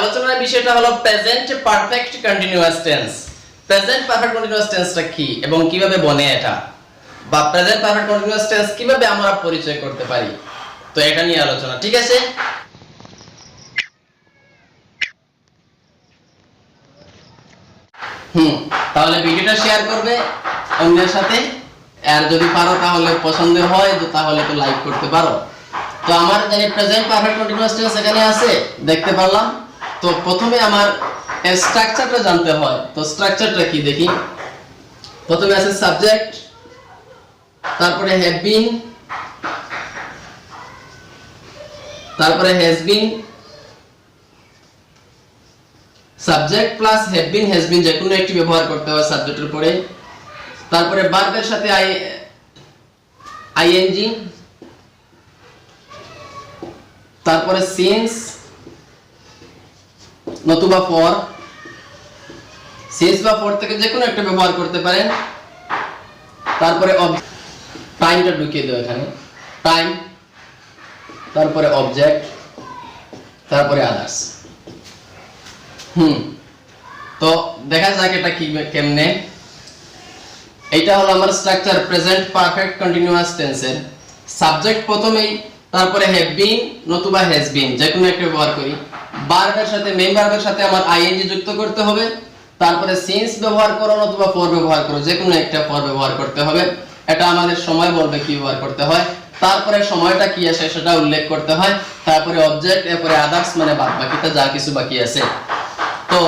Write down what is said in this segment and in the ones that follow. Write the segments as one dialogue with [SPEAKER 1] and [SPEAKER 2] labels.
[SPEAKER 1] আলোচনার বিষয়টা হলো present perfect continuous tense. Present perfect continuous টেন্সটা কি এবং কিভাবে বনে এটা, বা প্রেজেন্ট পারফেক্ট কন্টিনিউয়াস টেন্স কিভাবে আমরা পরিচয় করতে পারি, তো এটা নিয়ে আলোচনা। ঠিক আছে, তাহলে ভিডিওটা শেয়ার করবে অন্যদের সাথে, আর যদি পারো তাহলে পছন্দ হয় তাহলে তো লাইক করতে পারো। তো আমার জানি প্রেজেন্ট পারফেক্ট কন্টিনিউয়াস টেন্স এখানে আছে, দেখতে পারলাম। তো প্রথমে আমার স্ট্রাকচারটা জানতে হয়। তো স্ট্রাকচারটা কি দেখি। প্রথমে আছে সাবজেক্ট, তারপরে হ্যাভ বিন, তারপরে has been. Subject plus have been has been যে কোনো একটি ব্যবহার করতে হয় সাবজেক্টের পরে। তারপরে ভার্বের সাথে আইএনজি, তারপরে সিন্স নতুবা ফর। সিন্স বা ফর থেকে যে কোনো একটা ব্যবহার করতে পারেন। তারপরে টাইমটা ঢুকিয়ে দাও এখানে, টাইম, তারপরে অবজেক্ট, তারপরে আদার্স। তো দেখা যাক এটা কি কেমনে। এইটা হলো আমার স্ট্রাকচার প্রেজেন্ট পারফেক্ট কন্টিনিউয়াস টেন্সের। সাবজেক্ট প্রথমেই, তারপরে হ্যাভ বিন নতুবা হ্যাজ বিন যে কোনো একটা ব্যবহার করি। ভার্বের সাথে মেইন ভার্বের সাথে আমার আইএনজি যুক্ত করতে হবে। তারপরে সিন্স ব্যবহার করো নতুবা ফর ব্যবহার করো, যে কোনো একটা ফর ব্যবহার করতে হবে। এটা আমাদের সময় বলবে কি ব্যবহার করতে হয়। তারপরে সময়টা কি আছে সেটা উল্লেখ করতে হয়। তারপরে অবজেক্ট, এরপরে আদার্স মানে বাদ বাকিটা যা কিছু বাকি আছে। তো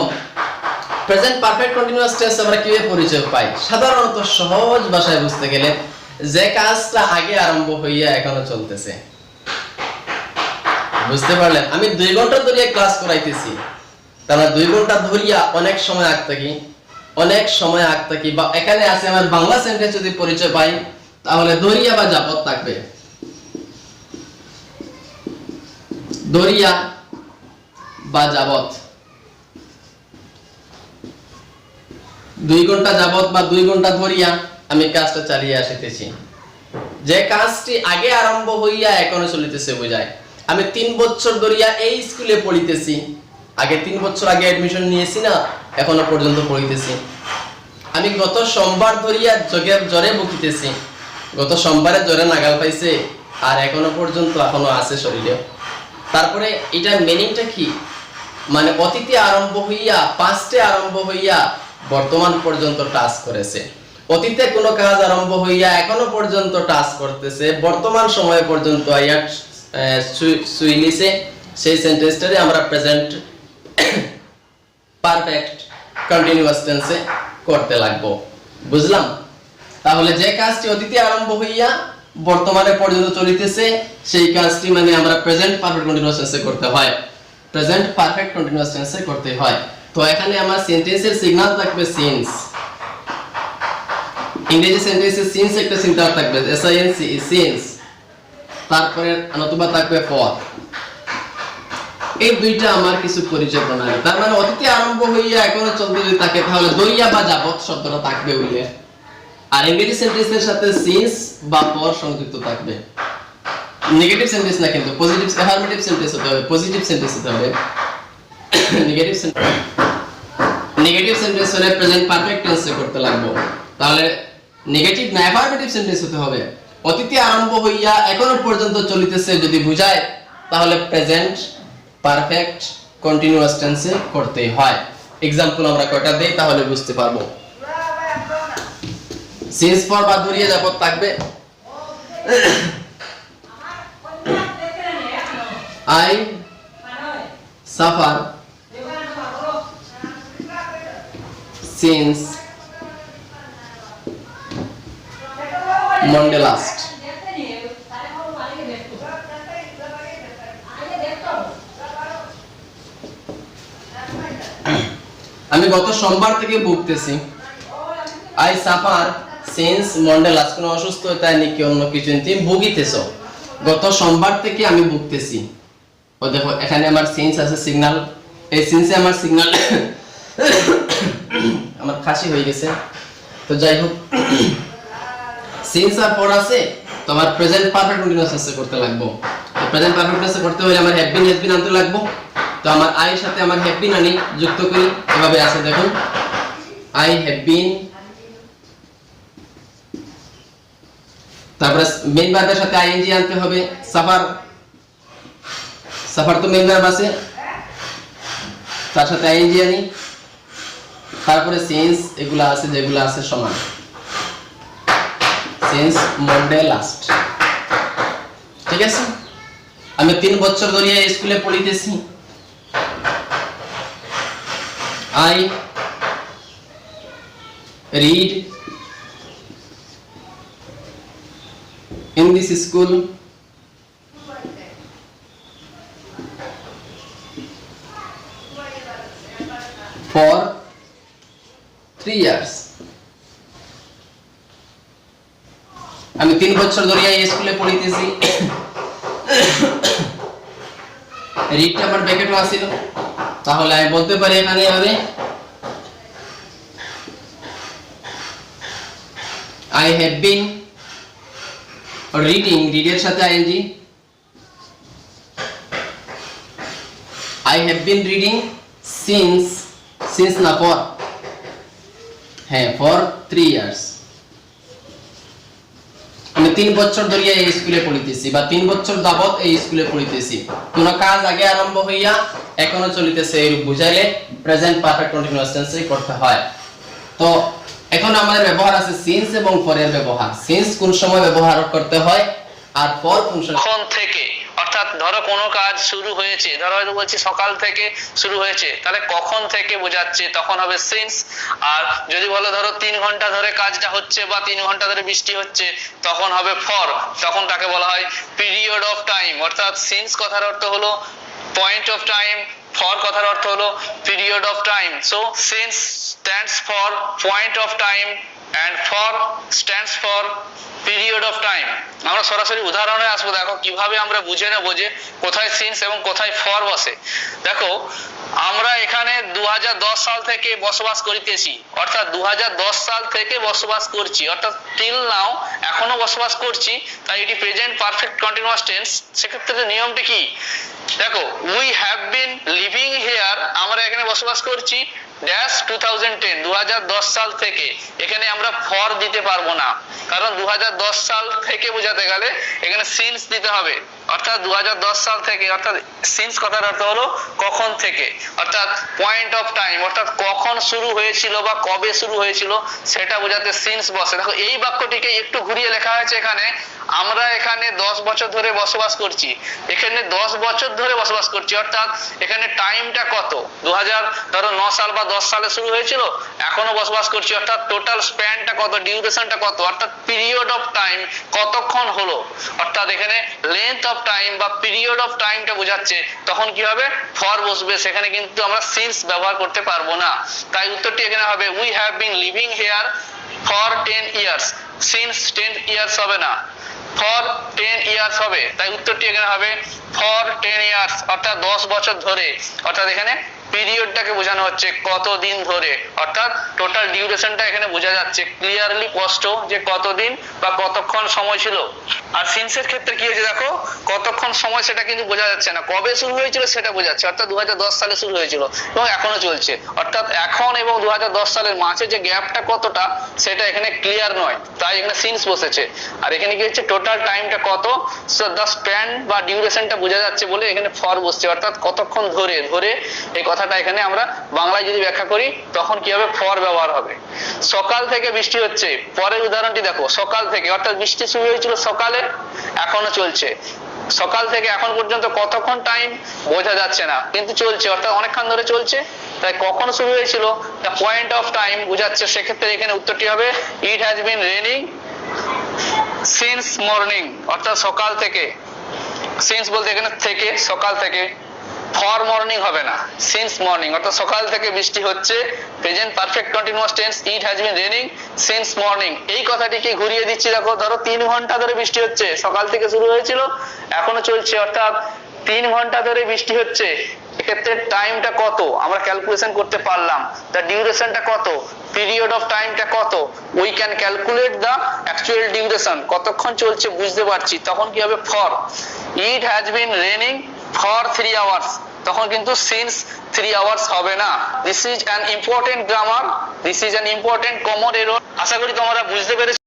[SPEAKER 1] প্রেজেন্ট পারফেক্ট কন্টিনিউয়াস টেন্স আমরা কিভাবে পরিচয় পাই? সাধারণত সহজ ভাষায় বুঝতে গেলে যে কাজটা আগে আরম্ভ হইয়া এখনো চলতেছে। বুঝতে পারলেন? আমি 2 ঘন্টা ধরে ক্লাস করাইতেছি, তাহলে 2 ঘন্টা ধরিয়া অনেক সময় আগ থাকি, বা এখানে আছে আমার বাংলা সেন্টেন্স যদি পরিচয় পাই তাহলে ধরিয়া বা যাবত থাকবে। ধরিয়া বা যাবত, 2 ঘন্টা যাবত বা 2 ঘন্টা ধরিয়া আমি কাজটা চালিয়ে আসিতেছি। যে কাজটি আগে আরম্ভ হইয়া এখনো চলিতেছে বোঝায়। আমি 3 বছর ধরিয়া এই স্কুলে পড়িতেছি, আগে 3 বছর আগে অ্যাডমিশন নিয়েছি না, এখনো পর্যন্ত পড়িতেছি। আমি গত সোমবার ধরিয়া জ্বরে ভুগিতেছি, গত সোমবারে জ্বরে নাগাল পাইছে আর এখনো পর্যন্ত এখনো আছে শরীরে। তারপরে এটার মিনিংটা কি? মানে অতীতে আরম্ভ হইয়া, পাস্টে আরম্ভ হইয়া বর্তমান পর্যন্ত টাচ করেছে। অতীতে কোনো কাজ আরম্ভ হইয়া এখনো পর্যন্ত টাচ করতেছে, বর্তমান সময় পর্যন্ত আইয়া সুই নিছে। সেই সেন্টেন্সটারে আমরা প্রেজেন্ট পারফেক্ট কন্টিনিউয়াস টেন্সে করতে লাগবো। বুঝলাম? তাহলে যে কাজটি অতীতে আরম্ভ হইয়া বর্তমানে পর্যন্ত চলিতেছে সেই কাজটি মানে আমরা প্রেজেন্ট পারফেক্ট কন্টিনিউয়াস টেন্সে করতে হয়, প্রেজেন্ট পারফেক্ট কন্টিনিউয়াস টেন্সে করতে হয়। তো এখানে আমার সেন্টেন্সের সিগন্যাল থাকবে সিন্স। ইংরেজি সেন্টেন্সে সিন্স একটা সিগন্যাল থাকবে SINC, সিন্স। তারপরে নতুবা থাকবে ফর। এই দুইটা আমার কিছু পরিচয় প্রণালী। তার মানে অতীতে আরম্ভ হইয়া এখনো চলতে যদি থাকে তাহলে ধরিয়া বা যাবত শব্দটা থাকবে উল্লেখ। আর ইংরেজি সেন্টেন্সের সাথে সিন্স বা ফর সংযুক্ত থাকবে। নেগেটিভ সেন্টেন্স না, কিন্তু পজিটিভ অ্যাফার্মেটিভ সেন্টেন্স হতে হবে, পজিটিভ সেন্টেন্স হতে হবে। নেগেটিভ সেন্টেন্স হলে প্রেজেন্ট পারফেক্ট টেন্সে করতে লাগবে। তাহলে নেগেটিভ না, অ্যাফার্মেটিভ সেন্টেন্স হতে হবে। অতীতে আরম্ভ হইয়া এখনো পর্যন্ত চলিতেছে যদি বুঝায় তাহলে প্রেজেন্ট পারফেক্ট কন্টিনিউয়াস টেন্সে করতে হয়। एग्जांपल আমরা কয়টা দেই তাহলে বুঝতে পারবো। সিন্স ফর বা ধরিয়া যাবত থাকবে। I suffer since Monday last. আমি গত সোমবার থেকে ভুগতেছি। I suffer since Monday last, কোনো অসুস্থতা নাকি অন্য কিছু তুমি ভুগিতেছো, গত সোমবার থেকে আমি ভুগতেছি। ও দেখো এখানে আমার সিন্স আছে সিগন্যাল, এই সিন্সে আমার সিগন্যাল আমার কাশি হয়ে গেছে। তো যাই হোক সিন্স আর ফর আছে, তো আমার প্রেজেন্ট পারফেক্ট কন্টিনিউয়াস টেন্সে করতে লাগবে। তো প্রেজেন্ট পারফেক্ট টেন্সে করতে হলে আমার হ্যাভ বিন হ্যাজ বিন আনতে লাগবে। তো আমার আই সাথে আমার হ্যাভ বিন আনি যুক্ত করি, এভাবে আছে দেখুন, আই হ্যাভ বিন, তারপরে মেইন ভার্বের সাথে আইএনজি আনতে হবে, সাফার, সাফার তো মেইন ভার্ব আছে, তার সাথে আইএনজি আনি, তারপরে সিন্স এগুলা আছে যেগুলা আছে সমান, সিন্স মন্ডে লাস্ট। ঠিক আছে, আমি 3 বছর ধরে এই স্কুলে পড়িতেছি। I read in this school for 3 years. আমি 3 বছর ধরে এই স্কুলে পড়িতেছি। রিডটা আমার ব্র্যাকেটে আছিল, তাহলে আমি বলতে পারি এখানে হবে I have been reading, read এর সাথে ING, I have been reading since না for, হ্যাঁ for 3 years। আমি 3 বছর ধরে এই স্কুলে পড়িতেছি বা 3 বছর যাবত এই স্কুলে পড়িতেছি। কোন কাজ আগে আরম্ভ হইয়া এখনো চলিতেছে এই রূপ বুঝাইলে প্রেজেন্ট পারফেক্ট কন্টিনিউয়াস টেন্সে করতে হয়। তো এখন আমাদের ব্যবহার আছে সিন্স এবং ফর এর ব্যবহার। সিন্স কোন সময় ব্যবহার করতে হয় আর ফর কোন সময়,
[SPEAKER 2] কখন থেকে, অর্থাৎ ধরো কোনো কাজ শুরু হয়েছে, ধরো হয়তো বলছি সকাল থেকে শুরু হয়েছে, তাহলে কখন থেকে বোঝাচ্ছে তখন হবে সিন্স। আর যদি বলো ধরো 3 ঘন্টা ধরে কাজটা হচ্ছে বা 3 ঘন্টা ধরে বৃষ্টি হচ্ছে, তখন হবে ফর, তখন তাকে বলা হয় পিরিয়ড অফ টাইম। অর্থাৎ সিন্স কথার অর্থ হলো পয়েন্ট অফ টাইম, ফর কথার অর্থ হলো period of time. So since stands for point of time and for stands for period of time। আমরা সরাসরি উদাহরণে আসবো, দেখো কিভাবে আমরা বুঝে নেব যে কোথায় সিন্স এবং কোথায় ফর বসে। দেখো আমরা এখানে 2010 সাল থেকে বসবাস করিতেছি, অর্থাৎ 2010 সাল থেকে বসবাস করছি, অর্থাৎ টিল নাও এখনো বসবাস করছি, তাই এটি প্রেজেন্ট পারফেক্ট কন্টিনিউয়াস টেন্স। সেক্ষেত্রে নিয়মটি কি, দেখো we have been living here, আমরা এখানে বসবাস করছি ড্যাশ 2010 2010 সাল থেকে। এখানে আমরা ফর দিতে পারবো না, কারণ 2010 সাল থেকে বোঝাতে গেলে এখানে সিন্স দিতে হবে, অর্থাৎ 2010 সাল থেকে, অর্থাৎ সিন্স কথার অর্থ হলো কখন থেকে, অর্থাৎ পয়েন্ট অফ টাইম, অর্থাৎ কখন শুরু হয়েছিল বা কবে শুরু হয়েছিল সেটা বোঝাতে সিন্স বসে। দেখো এই বাক্যটিকে একটু ঘুরিয়ে লেখা হয়েছে, এখানে আমরা এখানে 10 বছর ধরে বসবাস করছি, এখানে 10 বছর ধরে বসবাস করছি, অর্থাৎ এখানে টাইমটা কত, 2009 সাল বা 10 সালে শুরু হয়েছিল, এখনো বসবাস করছি, অর্থাৎ টোটাল স্প্যানটা কত, ডিউরেশনটা কত, অর্থাৎ পিরিয়ড অফ টাইম কতক্ষণ হলো, অর্থাৎ এখানে লেন্থ অফ টাইম বা পিরিয়ড অফ টাইমটা বোঝাচ্ছে, তখন কি হবে ফর বসবে, সেখানে কিন্তু আমরা সিন্স ব্যবহার করতে পারবো না। তাই উত্তরটি এখানে হবে we have been living here for 10 years. Since 10 years হবে না, ফর 10 ইয়ার্স হবে, তাই উত্তরটি এখানে হবে ফর 10 ইয়ার্স, অর্থাৎ 10 বছর ধরে, অর্থাৎ এখানে পিরিয়ডটাকে বোঝানো হচ্ছে কতদিন ধরে, অর্থাৎ টোটাল ডিউরেশনটা এখানে বোঝা যাচ্ছে ক্লিয়ারলি স্পষ্ট যে কতদিন বা কতক্ষণ সময় ছিল। আর সিন্সের ক্ষেত্রে কি হয়েছে দেখো, কতক্ষণ সময় সেটা কিন্তু বোঝা যাচ্ছে না, কবে শুরু হয়েছিল সেটা বোঝাচ্ছে, অর্থাৎ 2010 সালে শুরু হয়েছিল এবং এখনো চলছে, অর্থাৎ এখন এবং 2010 সালের মাঝে যে গ্যাপটা কতটা সেটা এখানে ক্লিয়ার নয়, তাই এখানে সিন্স বসেছে। আর এখানে কি হচ্ছে টোটাল টাইমটা কত, সো দ্য স্প্যান বা ডিউরেশনটা বোঝা যাচ্ছে বলে এখানে ফর বসছে, অর্থাৎ কতক্ষণ ধরে ধরে এই কথাটা এখানে আমরা বাংলায় যদি ব্যাখ্যা করি তখন কি হবে ফর ব্যবহার হবে। সকাল থেকে বৃষ্টি হচ্ছে, পরের উদাহরণটি দেখো, সকাল থেকে অর্থাৎ বৃষ্টি শুরু হয়েছিল সকালে, এখনো চলছে, সকাল থেকে এখন পর্যন্ত কতক্ষণ টাইম বোঝা যাচ্ছে না কিন্তু চলছে, অর্থাৎ অনেকক্ষণ ধরে চলছে, তাই কখন শুরু হয়েছিল দ্য পয়েন্ট অফ টাইম বোঝাচ্ছে। সেক্ষেত্রে এখানে উত্তরটি হবে ইট has been raining since morning, অর্থাৎ সকাল থেকে, সিন্স বলতে এখানে থেকে, সকাল থেকে, ফর মর্নিং হবে না, সিন্স মর্নিং, অর্থাৎ সকাল থেকে বৃষ্টি হচ্ছে, present perfect continuous tense it has been raining since morning. এই কথাটিকে ঘুরিয়ে দিচ্ছি, দেখো ধরো 3 ঘন্টা ধরে বৃষ্টি হচ্ছে, সকাল থেকে শুরু হয়েছিল এখনো চলছে, অর্থাৎ 3 ঘন্টা ধরে বৃষ্টি হচ্ছে, এক্ষেত্রে টাইমটা কত আমরা ক্যালকুলেশন করতে পারলাম, দ্য ডিউরেশনটা কত, পিরিয়ড অফ টাইমটা কত, we can calculate the actual duration, কতক্ষণ চলছে বুঝতে পারছি, তখন কি হবে for. It has been raining for 3 hours, তখন কিন্তু সিন্স 3 আওয়ার্স হবে না। This is an important grammar, this is an important common error. আশা করি তোমরা বুঝতে পেরেছো।